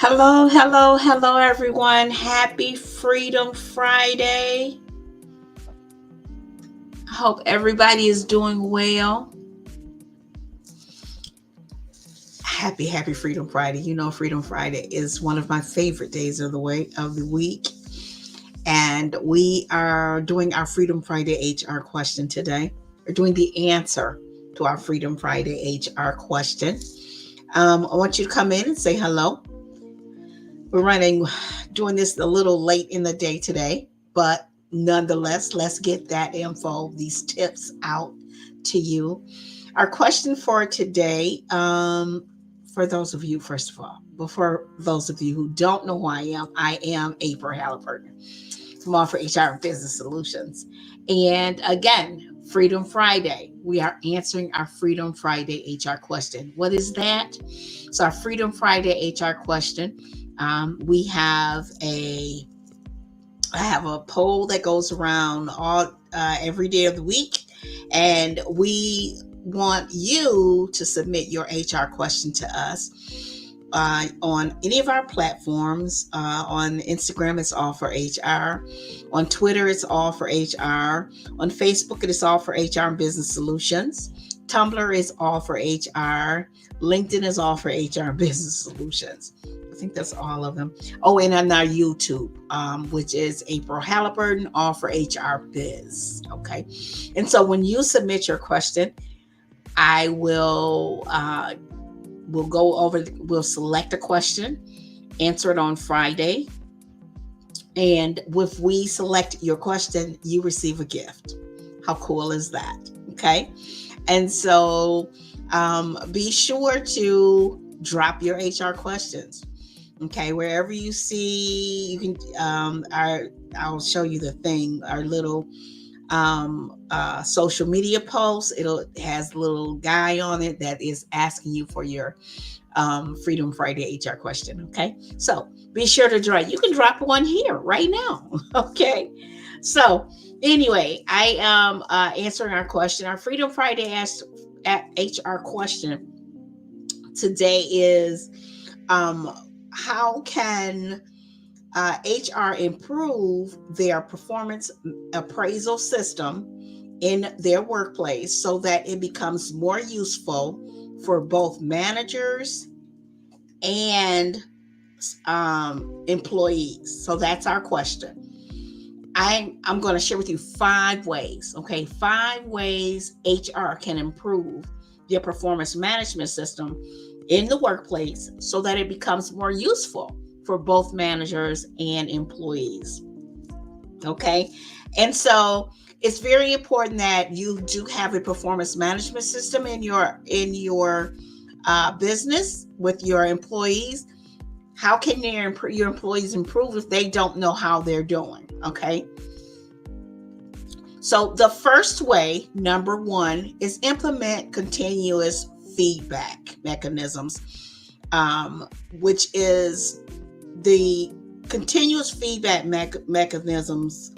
Hello, everyone. Happy Freedom Friday. I hope everybody is doing well. Happy Freedom Friday. You know, Freedom Friday is one of my favorite days of the week. And we are doing our Freedom Friday HR question today. We're doing the answer to our Freedom Friday HR question. I want you to come in and say hello. We're doing this a little late in the day today, but nonetheless, let's get that info, these tips out to you. Our question for today, for those of you, first of all, before those of you who don't know who I am April Halliburton from Offer HR and Business Solutions. And again, Freedom Friday. We are answering our Freedom Friday HR question. What is that? So our Freedom Friday HR question. We have I have a poll that goes around every day of the week, and we want you to submit your HR question to us on any of our platforms. On Instagram, it's all for HR. On Twitter, it's all for HR. On Facebook, it is all for HR and Business Solutions. Tumblr is all for HR. LinkedIn is all for HR and Business Solutions. I think that's all of them. Oh, and on our YouTube, which is April Halliburton, all for HR Biz. Okay. And so when you submit your question, I will we'll select a question, answer it on Friday. And if we select your question, you receive a gift. How cool is that? Okay. And so be sure to drop your HR questions. Okay, wherever you see, you can. I'll show you the thing. Our little social media post. It has a little guy on it that is asking you for your Freedom Friday HR question. Okay, so be sure to drop. You can drop one here right now. Okay, so anyway, I am answering our question. Our Freedom Friday HR question today is how can HR improve their performance appraisal system in their workplace so that it becomes more useful for both managers and employees? So that's our question. I'm going to share with you 5 ways. Okay, 5 ways HR can improve their performance management system in the workplace so that it becomes more useful for both managers and employees. Okay. And so it's very important that you do have a performance management system in your business with your employees. How can your employees improve if they don't know how they're doing? Okay. So the first way, number 1, is implement continuous feedback mechanisms, which is the continuous feedback mechanisms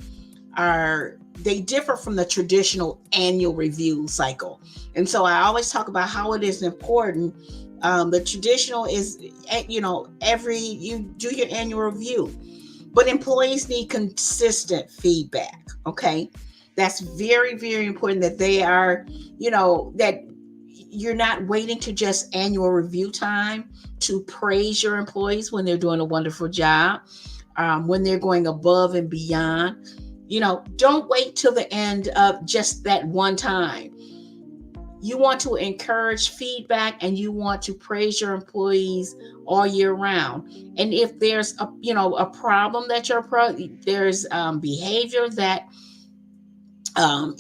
they differ from the traditional annual review cycle. And so I always talk about how it is important. The traditional is, you do your annual review, but employees need consistent feedback. Okay. That's very, very important that they are, that you're not waiting to just annual review time to praise your employees when they're doing a wonderful job, when they're going above and beyond. Don't wait till the end of just that one time. You want to encourage feedback and you want to praise your employees all year round. And if there's a problem that there's behavior that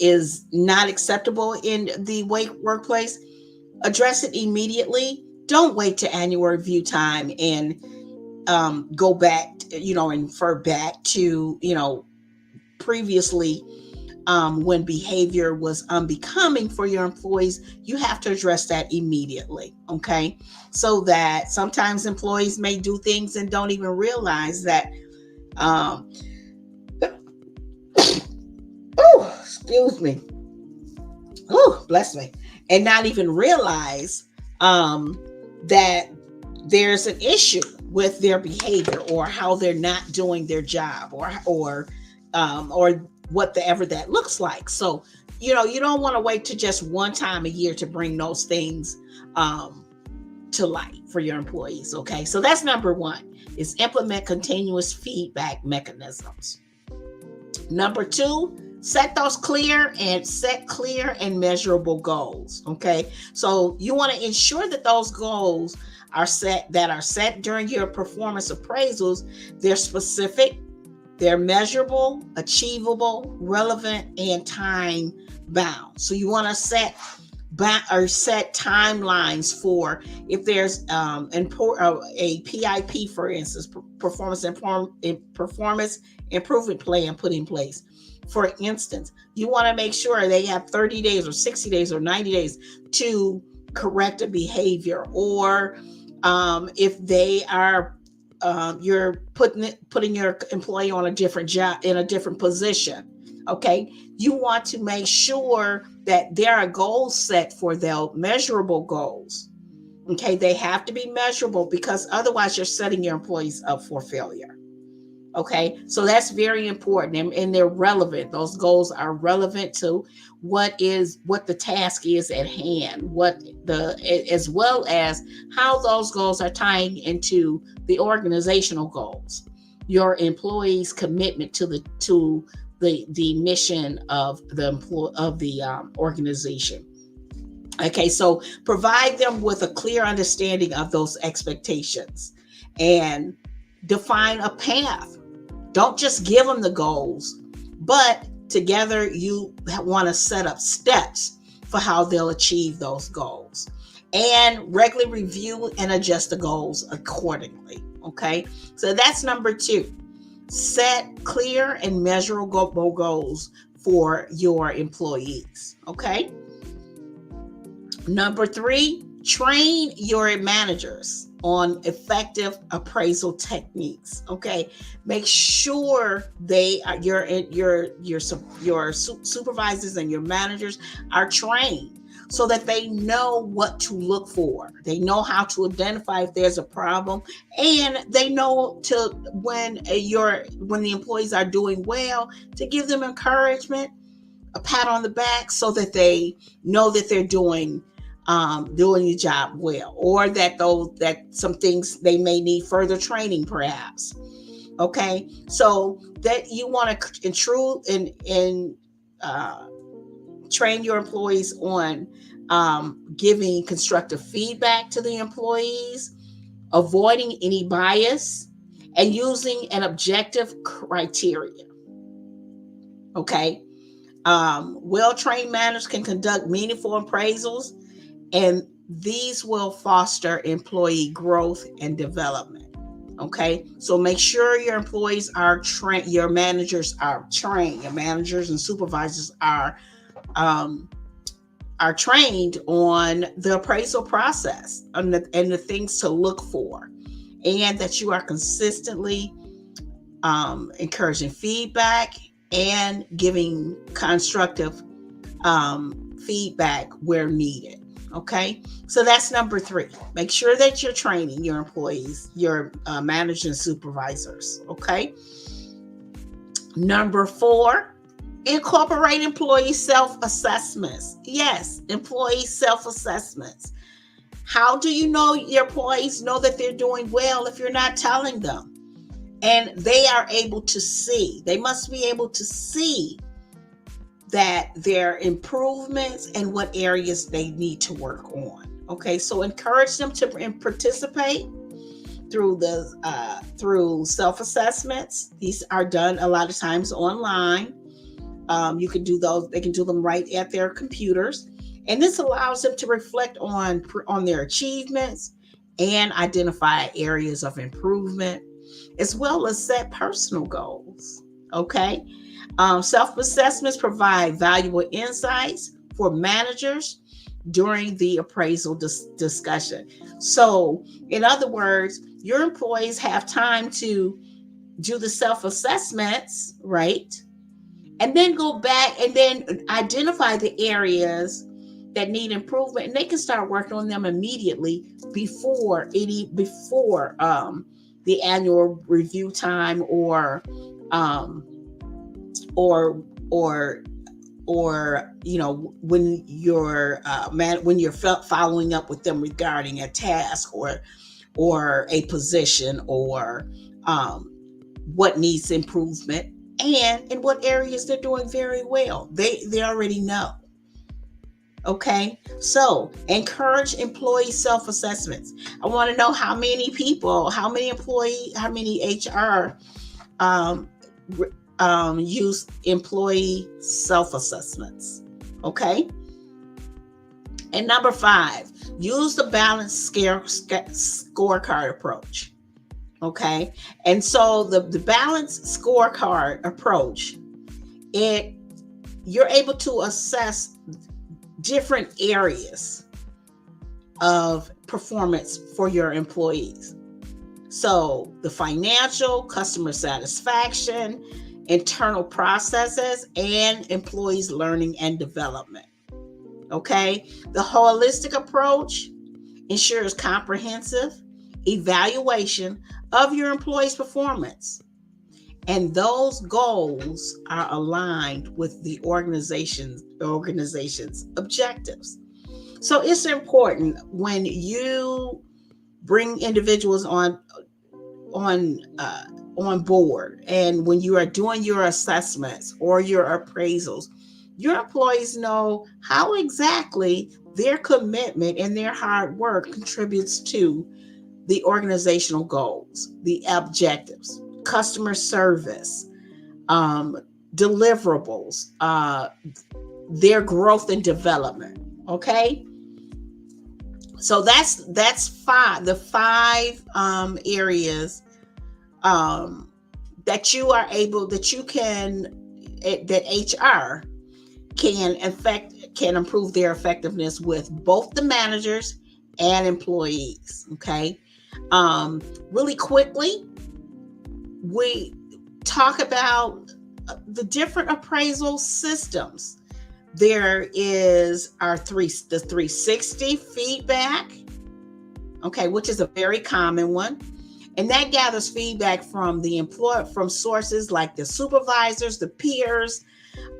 is not acceptable in the workplace, address it immediately. Don't wait to annual review time and go back, and refer back to, previously when behavior was unbecoming for your employees. You have to address that immediately. Okay. So that sometimes employees may do things and don't even realize that, excuse me. Oh, bless me. And not even realize that there's an issue with their behavior, or how they're not doing their job, or whatever that looks like. So you don't want to wait to just one time a year to bring those things to light for your employees. Okay, so that's number one, is implement continuous feedback mechanisms. Number two, set clear and measurable goals. Okay, so you want to ensure that those goals are set during your performance appraisals. They're specific, they're measurable, achievable, relevant, and time bound. So you want to set timelines for, if there's a PIP, for instance, performance improvement plan put in place. For instance, you want to make sure they have 30 days or 60 days or 90 days to correct a behavior, or if they are you're putting your employee on a different job, in a different position. Okay, you want to make sure that there are goals set for their measurable goals. Okay, they have to be measurable, because otherwise you're setting your employees up for failure. Okay, so that's very important, and they're relevant. Those goals are relevant to what the task is at hand, as well as how those goals are tying into the organizational goals, your employees' commitment to the mission of the organization. Okay, so provide them with a clear understanding of those expectations and define a path. Don't just give them the goals, but together you want to set up steps for how they'll achieve those goals, and regularly review and adjust the goals accordingly. Okay, so that's number two. Set clear and measurable goals for your employees. Okay. Number three, train your managers on effective appraisal techniques. Okay, make sure your supervisors and your managers are trained so that they know what to look for. They know how to identify if there's a problem, and they know when the employees are doing well, to give them encouragement, a pat on the back, so that they know that they're doing the job well, or that some things they may need further training, perhaps. Okay, so that you want to train your employees on giving constructive feedback to the employees, avoiding any bias, and using an objective criteria. Okay, well-trained managers can conduct meaningful appraisals, and these will foster employee growth and development. Okay, so make sure your employees are trained, your managers are trained, your managers and supervisors are trained on the appraisal process and the things to look for, and that you are consistently encouraging feedback and giving constructive feedback where needed. Okay, so that's number three. Make sure that you're training your employees, your managers and supervisors. Okay. Number four, incorporate employee self-assessments. Yes, employee self-assessments. How do you know your employees know that they're doing well if you're not telling them? And they must be able to see that there are improvements and what areas they need to work on. Okay, so encourage them to participate through self-assessments. These are done a lot of times online. You can do those. They can do them right at their computers, and this allows them to reflect on their achievements and identify areas of improvement, as well as set personal goals. Okay. Self-assessments provide valuable insights for managers during the appraisal discussion. So, in other words, your employees have time to do the self-assessments, right? And then go back and then identify the areas that need improvement, and they can start working on them immediately before the annual review time, um, or or when you're when you're following up with them regarding a task or a position, or um, what needs improvement, and in what areas they're doing very well. They already know. Okay, so encourage employee self-assessments. I want to know how many people, how many HR um, use employee self-assessments. Okay, and number 5, use the balanced scorecard approach. Okay, and so the balanced scorecard approach, it you're able to assess different areas of performance for your employees. So the financial, customer satisfaction, internal processes, and employees' learning and development. Okay, the holistic approach ensures comprehensive evaluation of your employees' performance, and those goals are aligned with the organization's objectives. So it's important when you bring individuals on on board, and when you are doing your assessments or your appraisals, your employees know how exactly their commitment and their hard work contributes to the organizational goals, the objectives, customer service, um, deliverables, their growth and development. Okay, so that's the five areas that you are able that you can that HR can improve their effectiveness with both the managers and employees. Okay, really quickly, we talk about the different appraisal systems. There is the 360 feedback, okay, which is a very common one. And that gathers feedback from the employer, from sources like the supervisors, the peers,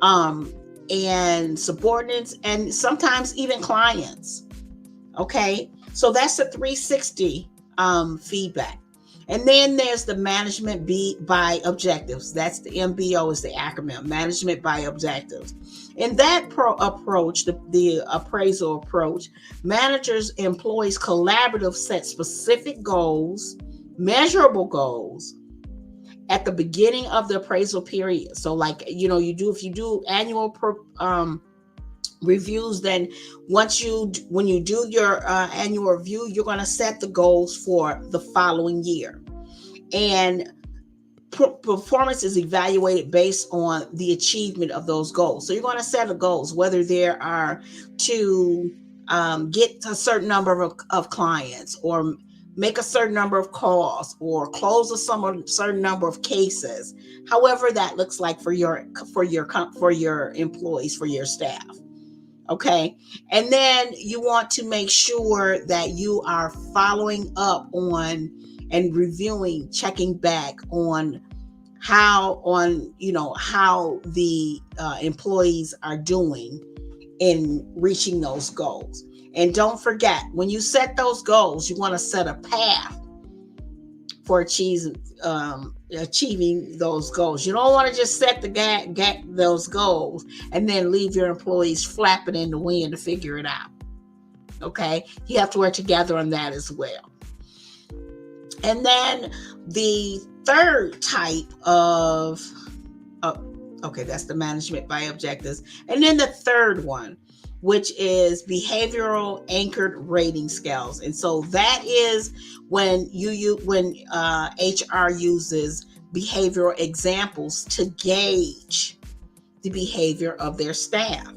and subordinates, and sometimes even clients. Okay, so that's the 360 feedback. And then there's the management by objectives. That's the MBO is the acronym, management by objectives. In that approach, the appraisal approach, managers, employees, collaborative set specific goals, measurable goals at the beginning of the appraisal period. So like, if you do annual reviews, then when you do your annual review, you're going to set the goals for the following year, and performance is evaluated based on the achievement of those goals. So you're going to set the goals, whether there are to get a certain number of clients, or make a certain number of calls, or close a certain number of cases, however that looks like for your employees, for your staff. Okay, and then you want to make sure that you are following up on and reviewing, checking back on how the employees are doing in reaching those goals. And don't forget, when you set those goals, you want to set a path for achieving those goals. You don't want to just set those goals and then leave your employees flapping in the wind to figure it out. Okay, you have to work together on that as well. And then the third type of that's the management by objectives. And then the third one, which is behavioral anchored rating scales. And so that is when HR uses behavioral examples to gauge the behavior of their staff.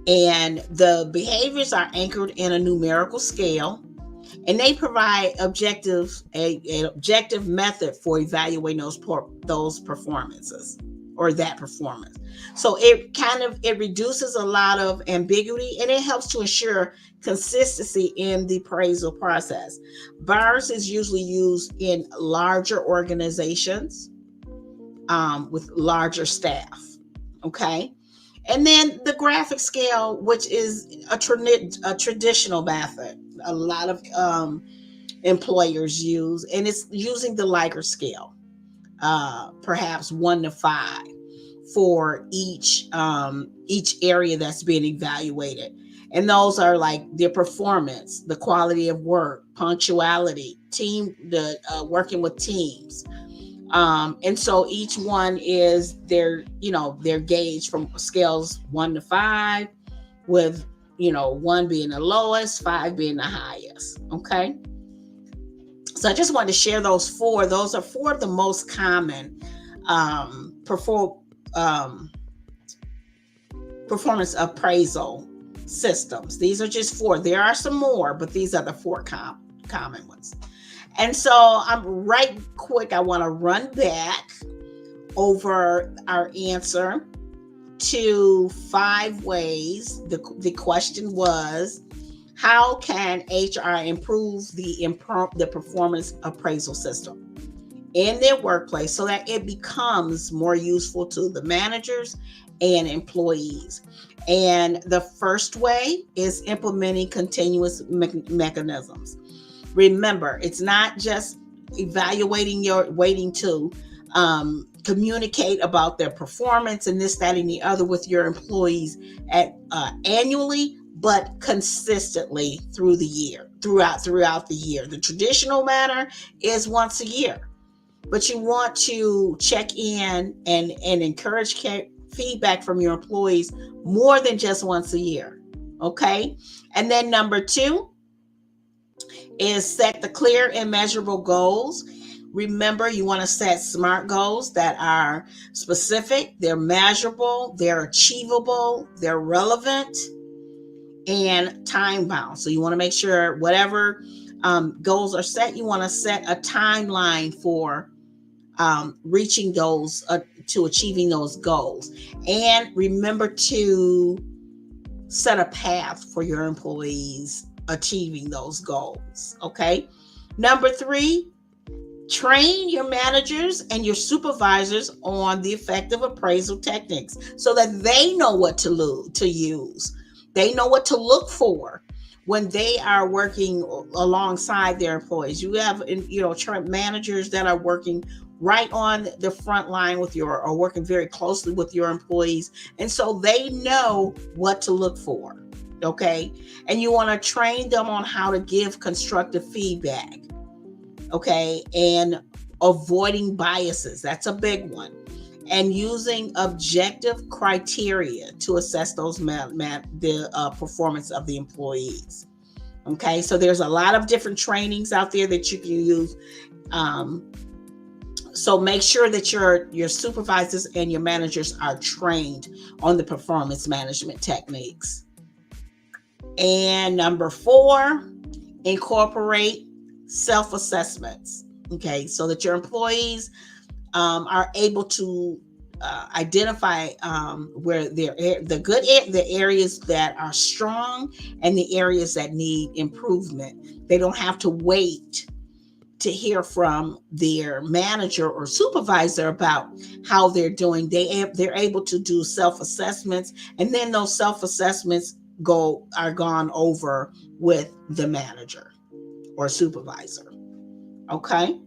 And the behaviors are anchored in a numerical scale, and they provide an objective method for evaluating those performances, or that performance. So it reduces a lot of ambiguity, and it helps to ensure Consistency in the appraisal process. BARS is usually used in larger organizations with larger staff. Okay. And then the graphic scale, which is a traditional method, a lot of employers use, and it's using the Likert scale, perhaps 1 to 5 for each area that's being evaluated. And those are like their performance, the quality of work, punctuality, the working with teams. And so each one is their gauge from scales 1 to 5, with 1 being the lowest, 5 being the highest. Okay. So I just wanted to share those four. Those are 4 of the most common performance appraisal systems. These are just 4. There are some more, but these are the 4 common ones. And so I'm right quick. I want to run back over our answer to 5 ways. The question was, how can HR improve the performance appraisal system in their workplace so that it becomes more useful to the managers and employees? And the first way is implementing continuous mechanisms. Remember, it's not just waiting to communicate about their performance and this, that, and the other with your employees annually, but consistently throughout the year. The traditional manner is once a year, but you want to check in and encourage feedback from your employees more than just once a year. Okay. And then number 2 is set the clear and measurable goals. Remember, you want to set SMART goals that are specific, they're measurable, they're achievable, they're relevant, and time bound. So you want to make sure whatever goals are set, you want to set a timeline for reaching those, to achieving those goals. And remember to set a path for your employees achieving those goals. Okay. Number 3, train your managers and your supervisors on the effective appraisal techniques so that they know what to use. They know what to look for when they are working alongside their employees. You have, managers that are working right on the front line or working very closely with your employees. And so they know what to look for. Okay. And you want to train them on how to give constructive feedback. Okay. And avoiding biases. That's a big one. And using objective criteria to assess the performance of the employees. Okay. So there's a lot of different trainings out there that you can use. So make sure that your supervisors and your managers are trained on the performance management techniques. And number 4, incorporate self-assessments. Okay, so that your employees are able to identify where the areas that are strong and the areas that need improvement. They don't have to wait to hear from their manager or supervisor about how they're doing. They're able to do self-assessments, and then those self-assessments are gone over with the manager or supervisor. Okay.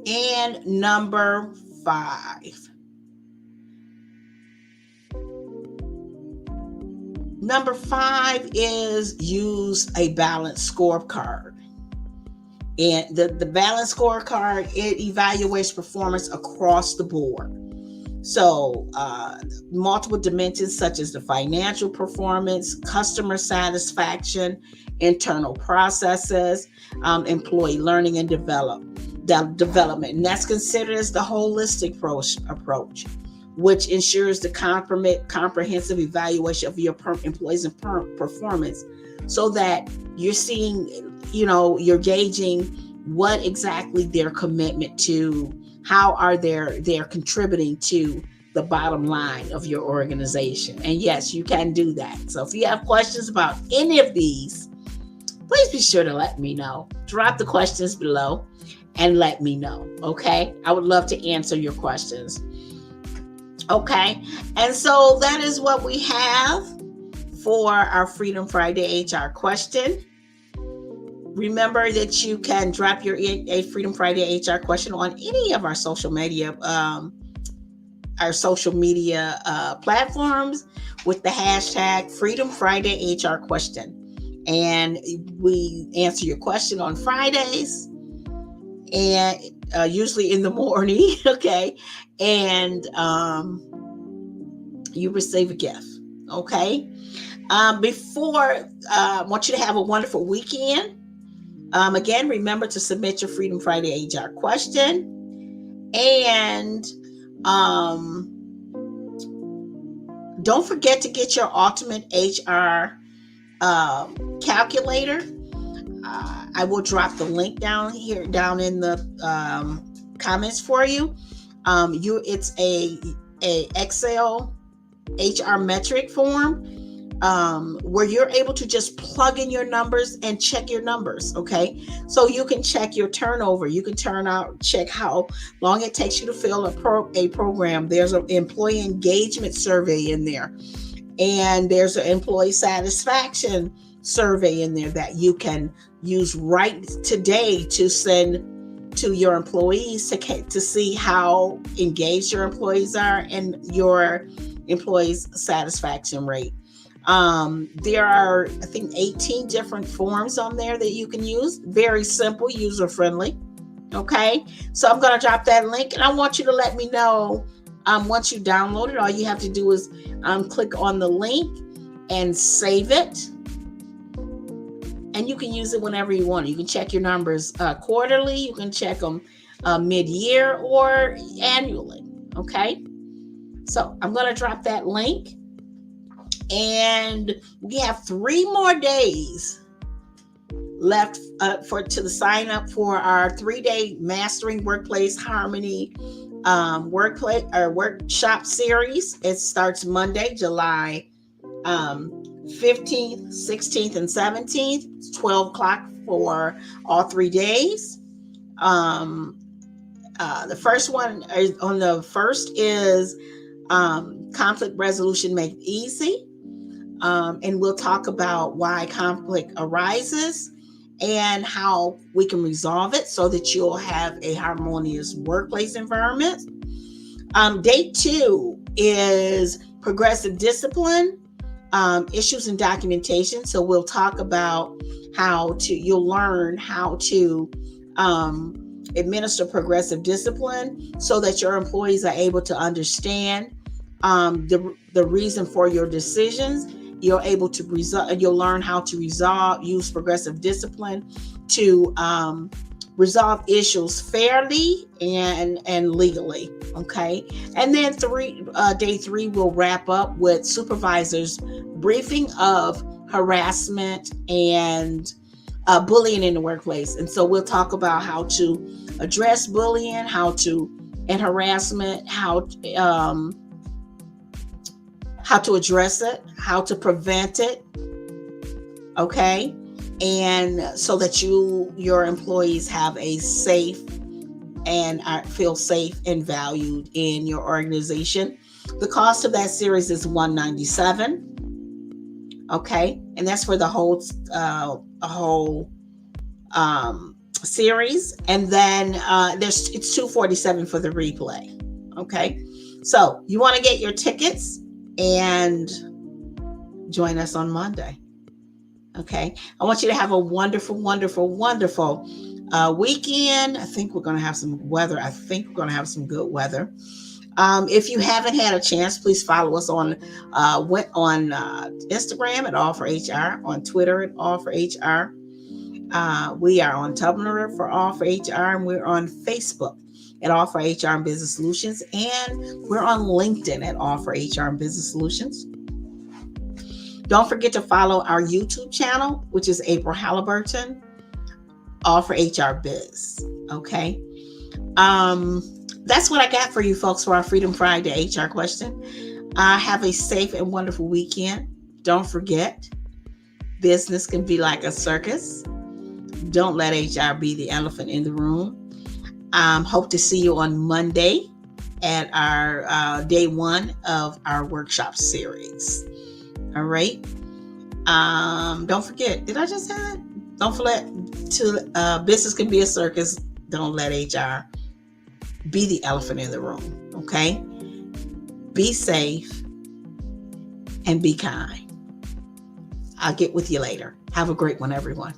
And number 5. Number 5 is use a balanced scorecard. And the balanced scorecard, it evaluates performance across the board. So multiple dimensions such as the financial performance, customer satisfaction, internal processes, employee learning and development. And that's considered as the holistic approach, which ensures the comprehensive evaluation of your employees' performance, so that you're seeing, you're gauging what exactly their commitment to, how are they're contributing to the bottom line of your organization. And yes, you can do that. So if you have questions about any of these, please be sure to let me know. Drop the questions below and let me know. Okay. I would love to answer your questions. Okay. And so that is what we have for our Freedom Friday HR question. Remember that you can drop your a Freedom Friday HR question on any of our social media platforms with the hashtag Freedom Friday HR question. And we answer your question on Fridays, and usually in the morning. Okay. And you receive a gift. Okay. I want you to have a wonderful weekend. Again, remember to submit your Freedom Friday HR question. And don't forget to get your ultimate HR calculator. I will drop the link down in the comments for you. It's a Excel HR metric form where you're able to just plug in your numbers and check your numbers. Okay, so you can check your turnover. You can check how long it takes you to fill a program. There's an employee engagement survey in there, and there's an employee satisfaction survey in there that you can use right today to send to your employees to see how engaged your employees are and your employees' satisfaction rate. There are, I think, 18 different forms on there that you can use. Very simple, user-friendly. Okay, so I'm going to drop that link, and I want you to let me know once you download it. All you have to do is click on the link and save it. And you can use it whenever you want. You can check your numbers quarterly. You can check them mid-year or annually. Okay. So I'm going to drop that link. And we have 3 more days left to sign up for our 3-day Mastering Workplace Harmony workshop series. It starts Monday, July 15th, 16th, and 17th. It's 12 o'clock for all 3 days. The first one is conflict resolution made easy. And we'll talk about why conflict arises and how we can resolve it so that you'll have a harmonious workplace environment. Day 2 is progressive discipline, issues and documentation. So we'll talk about you'll learn how to administer progressive discipline so that your employees are able to understand the reason for your decisions. You're able to you'll learn how to use progressive discipline to resolve issues fairly and legally. Okay. And then day 3 will wrap up with supervisors briefing of harassment and bullying in the workplace. And so we'll talk about how to address bullying, and harassment, how to address it, how to prevent it. Okay. And so that your employees have a safe and feel safe and valued in your organization. The cost of that series is $197. Okay. And that's for the whole series. And then it's $247 for the replay. Okay. So you want to get your tickets and join us on Monday. Okay. I want you to have a wonderful, wonderful, wonderful weekend. I think we're going to have some weather. I think we're going to have some good weather. If you haven't had a chance, please follow us on Instagram at All for HR, on Twitter at All for HR. We are on Tumblr for All for HR, and we're on Facebook at All for HR and Business Solutions, and we're on LinkedIn at All for HR and Business Solutions. Don't forget to follow our YouTube channel, which is April Halliburton, All for HR Biz. Okay. that's what I got for you folks for our Freedom Friday HR question. Have a safe and wonderful weekend. Don't forget, business can be like a circus. Don't let HR be the elephant in the room. Hope to see you on Monday at our day one of our workshop series. All right. Don't forget, did I just say that? Don't forget business can be a circus. Don't let HR be the elephant in the room. Okay. Be safe and be kind. I'll get with you later. Have a great one, everyone.